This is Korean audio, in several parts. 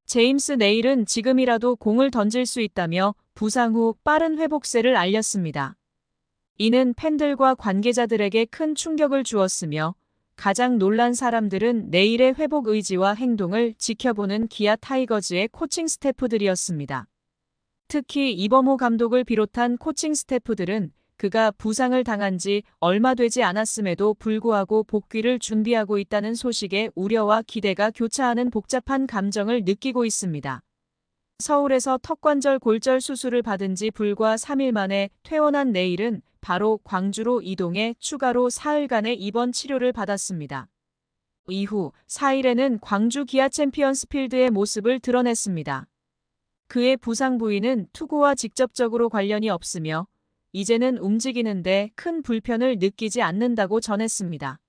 제임스 네일은 지금이라도 공을 던질 수 있다며 부상 후 빠른 회복세를 알렸습니다. 이는 팬들과 관계자들에게 큰 충격을 주었으며 가장 놀란 사람들은 네일의 회복 의지와 행동을 지켜보는 기아 타이거즈의 코칭 스태프들이었습니다. 특히 이범호 감독을 비롯한 코칭 스태프들은 그가 부상을 당한 지 얼마 되지 않았음에도 불구하고 복귀를 준비하고 있다는 소식에 우려와 기대가 교차하는 복잡한 감정을 느끼고 있습니다. 서울에서 턱관절 골절 수술을 받은 지 불과 3일 만에 퇴원한 네일은 바로 광주로 이동해 추가로 사흘간의 입원 치료를 받았습니다. 이후 4일에는 광주 기아 챔피언스 필드의 모습을 드러냈습니다. 그의 부상 부위는 투구와 직접적으로 관련이 없으며 이제는 움직이는데 큰 불편을 느끼지 않는다고 전했습니다.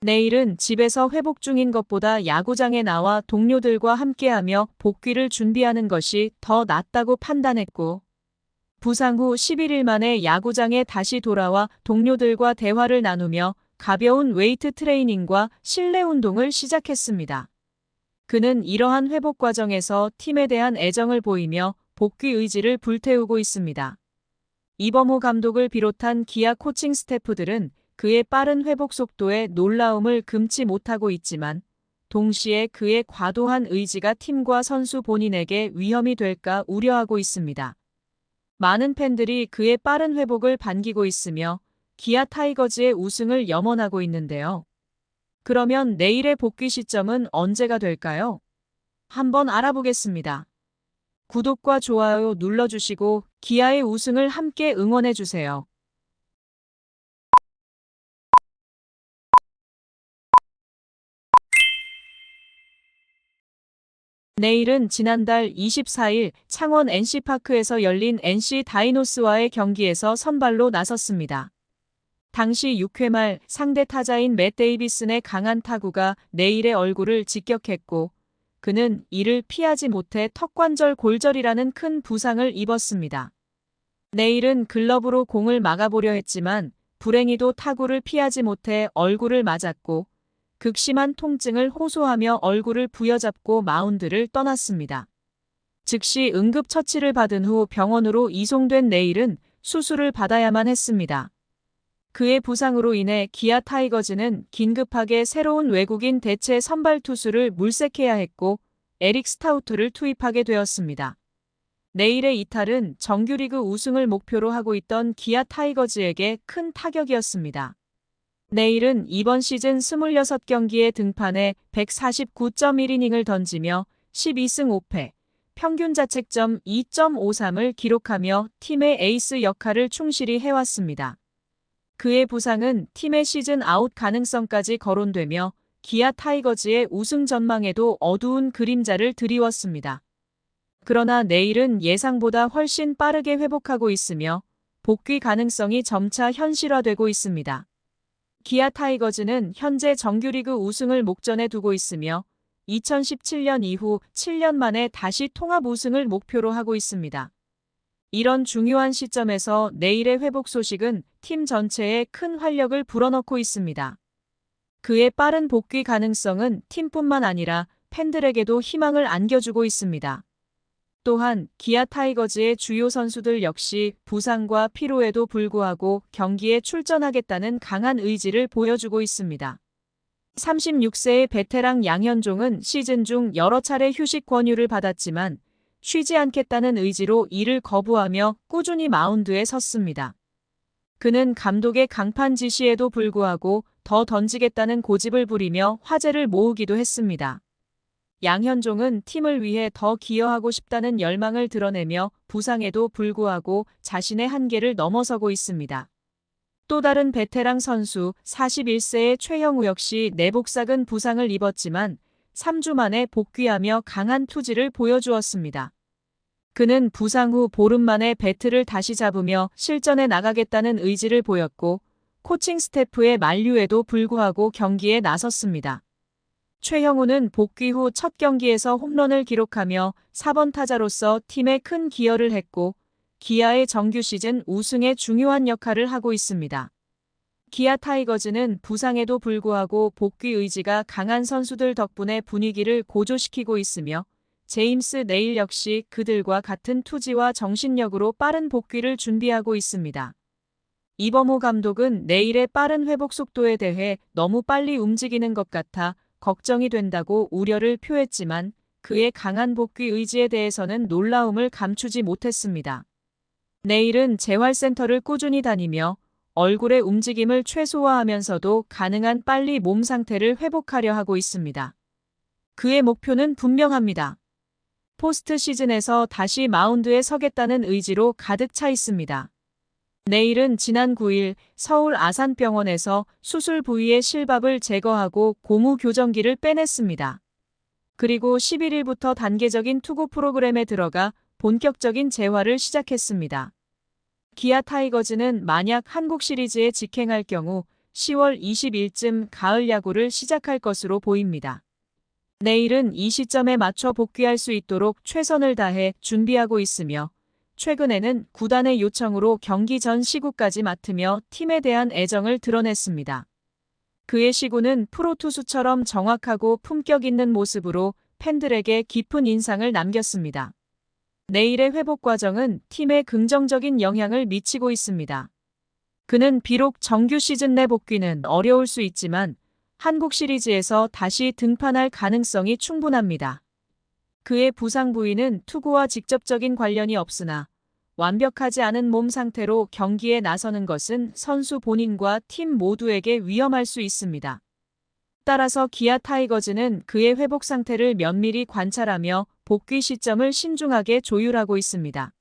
내일은 집에서 회복 중인 것보다 야구장에 나와 동료들과 함께하며 복귀를 준비하는 것이 더 낫다고 판단했고, 부상 후 11일 만에 야구장에 다시 돌아와 동료들과 대화를 나누며 가벼운 웨이트 트레이닝과 실내 운동을 시작했습니다. 그는 이러한 회복 과정에서 팀에 대한 애정을 보이며 복귀 의지를 불태우고 있습니다. 이범호 감독을 비롯한 기아 코칭 스태프들은 그의 빠른 회복 속도에 놀라움을 금치 못하고 있지만 동시에 그의 과도한 의지가 팀과 선수 본인에게 위험이 될까 우려하고 있습니다. 많은 팬들이 그의 빠른 회복을 반기고 있으며 기아 타이거즈의 우승을 염원하고 있는데요. 그러면 내일의 복귀 시점은 언제가 될까요? 한번 알아보겠습니다. 구독과 좋아요 눌러주시고 기아의 우승을 함께 응원해주세요. 내일은 지난달 24일 창원 NC파크에서 열린 NC 다이노스와의 경기에서 선발로 나섰습니다. 당시 6회 말 상대 타자인 맷 데이비슨의 강한 타구가 내일의 얼굴을 직격했고 그는 이를 피하지 못해 턱관절 골절이라는 큰 부상을 입었습니다. 내일은 글러브로 공을 막아보려 했지만 불행히도 타구를 피하지 못해 얼굴을 맞았고 극심한 통증을 호소하며 얼굴을 부여잡고 마운드를 떠났습니다. 즉시 응급처치를 받은 후 병원으로 이송된 내일은 수술을 받아야만 했습니다. 그의 부상으로 인해 기아 타이거즈는 긴급하게 새로운 외국인 대체 선발 투수를 물색해야 했고 에릭 스타우트를 투입하게 되었습니다. 내일의 이탈은 정규리그 우승을 목표로 하고 있던 기아 타이거즈에게 큰 타격이었습니다. 내일은 이번 시즌 26경기에 등판해 149.1이닝을 던지며 12승 5패, 평균 자책점 2.53을 기록하며 팀의 에이스 역할을 충실히 해왔습니다. 그의 부상은 팀의 시즌 아웃 가능성까지 거론되며 기아 타이거즈의 우승 전망에도 어두운 그림자를 드리웠습니다. 그러나 내일은 예상보다 훨씬 빠르게 회복하고 있으며 복귀 가능성이 점차 현실화되고 있습니다. 기아 타이거즈는 현재 정규리그 우승을 목전에 두고 있으며 2017년 이후 7년 만에 다시 통합 우승을 목표로 하고 있습니다. 이런 중요한 시점에서 내일의 회복 소식은 팀 전체에 큰 활력을 불어넣고 있습니다. 그의 빠른 복귀 가능성은 팀뿐만 아니라 팬들에게도 희망을 안겨주고 있습니다. 또한 기아 타이거즈의 주요 선수들 역시 부상과 피로에도 불구하고 경기에 출전하겠다는 강한 의지를 보여주고 있습니다. 36세의 베테랑 양현종은 시즌 중 여러 차례 휴식 권유를 받았지만 쉬지 않겠다는 의지로 이를 거부하며 꾸준히 마운드에 섰습니다. 그는 감독의 강판 지시에도 불구하고 더 던지겠다는 고집을 부리며 화제를 모으기도 했습니다. 양현종은 팀을 위해 더 기여하고 싶다는 열망을 드러내며 부상에도 불구하고 자신의 한계를 넘어서고 있습니다. 또 다른 베테랑 선수 41세의 최형우 역시 내복삭은 부상을 입었지만 3주 만에 복귀하며 강한 투지를 보여주었습니다. 그는 부상 후 보름 만에 배트를 다시 잡으며 실전에 나가겠다는 의지를 보였고 코칭 스태프의 만류에도 불구하고 경기에 나섰습니다. 최형우는 복귀 후 첫 경기에서 홈런을 기록하며 4번 타자로서 팀에 큰 기여를 했고 기아의 정규 시즌 우승에 중요한 역할을 하고 있습니다. 기아 타이거즈는 부상에도 불구하고 복귀 의지가 강한 선수들 덕분에 분위기를 고조시키고 있으며 제임스 네일 역시 그들과 같은 투지와 정신력으로 빠른 복귀를 준비하고 있습니다. 이범호 감독은 네일의 빠른 회복 속도에 대해 너무 빨리 움직이는 것 같아 걱정이 된다고 우려를 표했지만 그의 강한 복귀 의지에 대해서는 놀라움을 감추지 못했습니다. 네일은 재활센터를 꾸준히 다니며 얼굴의 움직임을 최소화하면서도 가능한 빨리 몸 상태를 회복하려 하고 있습니다. 그의 목표는 분명합니다. 포스트 시즌에서 다시 마운드에 서겠다는 의지로 가득 차 있습니다. 네일은 지난 9일 서울 아산병원에서 수술 부위의 실밥을 제거하고 고무 교정기를 빼냈습니다. 그리고 11일부터 단계적인 투구 프로그램에 들어가 본격적인 재활을 시작했습니다. 기아 타이거즈는 만약 한국 시리즈에 직행할 경우 10월 20일쯤 가을 야구를 시작할 것으로 보입니다. 내일은 이 시점에 맞춰 복귀할 수 있도록 최선을 다해 준비하고 있으며 최근에는 구단의 요청으로 경기 전 시구까지 맡으며 팀에 대한 애정을 드러냈습니다. 그의 시구는 프로투수처럼 정확하고 품격 있는 모습으로 팬들에게 깊은 인상을 남겼습니다. 내일의 회복 과정은 팀에 긍정적인 영향을 미치고 있습니다. 그는 비록 정규 시즌 내 복귀는 어려울 수 있지만 한국 시리즈에서 다시 등판할 가능성이 충분합니다. 그의 부상 부위는 투구와 직접적인 관련이 없으나 완벽하지 않은 몸 상태로 경기에 나서는 것은 선수 본인과 팀 모두에게 위험할 수 있습니다. 따라서 기아 타이거즈는 그의 회복 상태를 면밀히 관찰하며 복귀 시점을 신중하게 조율하고 있습니다.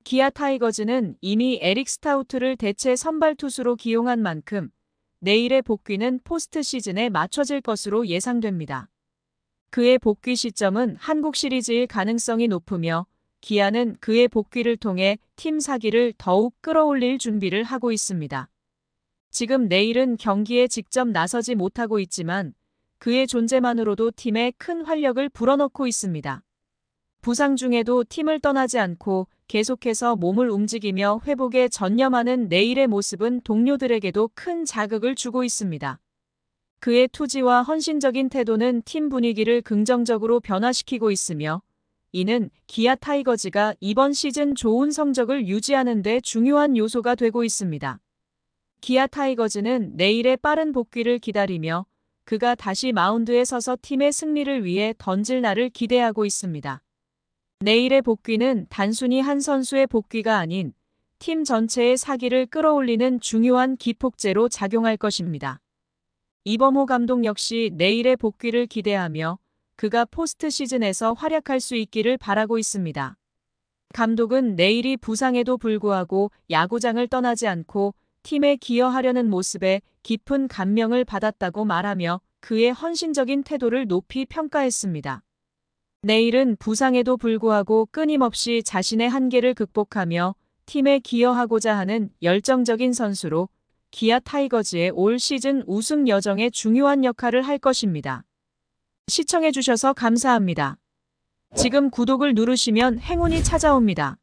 기아 타이거즈는 이미 에릭 스타우트를 대체 선발 투수로 기용한 만큼 내일의 복귀는 포스트 시즌에 맞춰질 것으로 예상됩니다. 그의 복귀 시점은 한국 시리즈일 가능성이 높으며 기아는 그의 복귀를 통해 팀 사기를 더욱 끌어올릴 준비를 하고 있습니다. 지금 내일은 경기에 직접 나서지 못하고 있지만 그의 존재만으로도 팀에 큰 활력을 불어넣고 있습니다. 부상 중에도 팀을 떠나지 않고 계속해서 몸을 움직이며 회복에 전념하는 내일의 모습은 동료들에게도 큰 자극을 주고 있습니다. 그의 투지와 헌신적인 태도는 팀 분위기를 긍정적으로 변화시키고 있으며 이는 기아 타이거즈가 이번 시즌 좋은 성적을 유지하는 데 중요한 요소가 되고 있습니다. 기아 타이거즈는 내일의 빠른 복귀를 기다리며 그가 다시 마운드에 서서 팀의 승리를 위해 던질 날을 기대하고 있습니다. 내일의 복귀는 단순히 한 선수의 복귀가 아닌 팀 전체의 사기를 끌어올리는 중요한 기폭제로 작용할 것입니다. 이범호 감독 역시 내일의 복귀를 기대하며 그가 포스트 시즌에서 활약할 수 있기를 바라고 있습니다. 감독은 내일이 부상에도 불구하고 야구장을 떠나지 않고 팀에 기여하려는 모습에 깊은 감명을 받았다고 말하며 그의 헌신적인 태도를 높이 평가했습니다. 내일은 부상에도 불구하고 끊임없이 자신의 한계를 극복하며 팀에 기여하고자 하는 열정적인 선수로 기아 타이거즈의 올 시즌 우승 여정에 중요한 역할을 할 것입니다. 시청해주셔서 감사합니다. 지금 구독을 누르시면 행운이 찾아옵니다.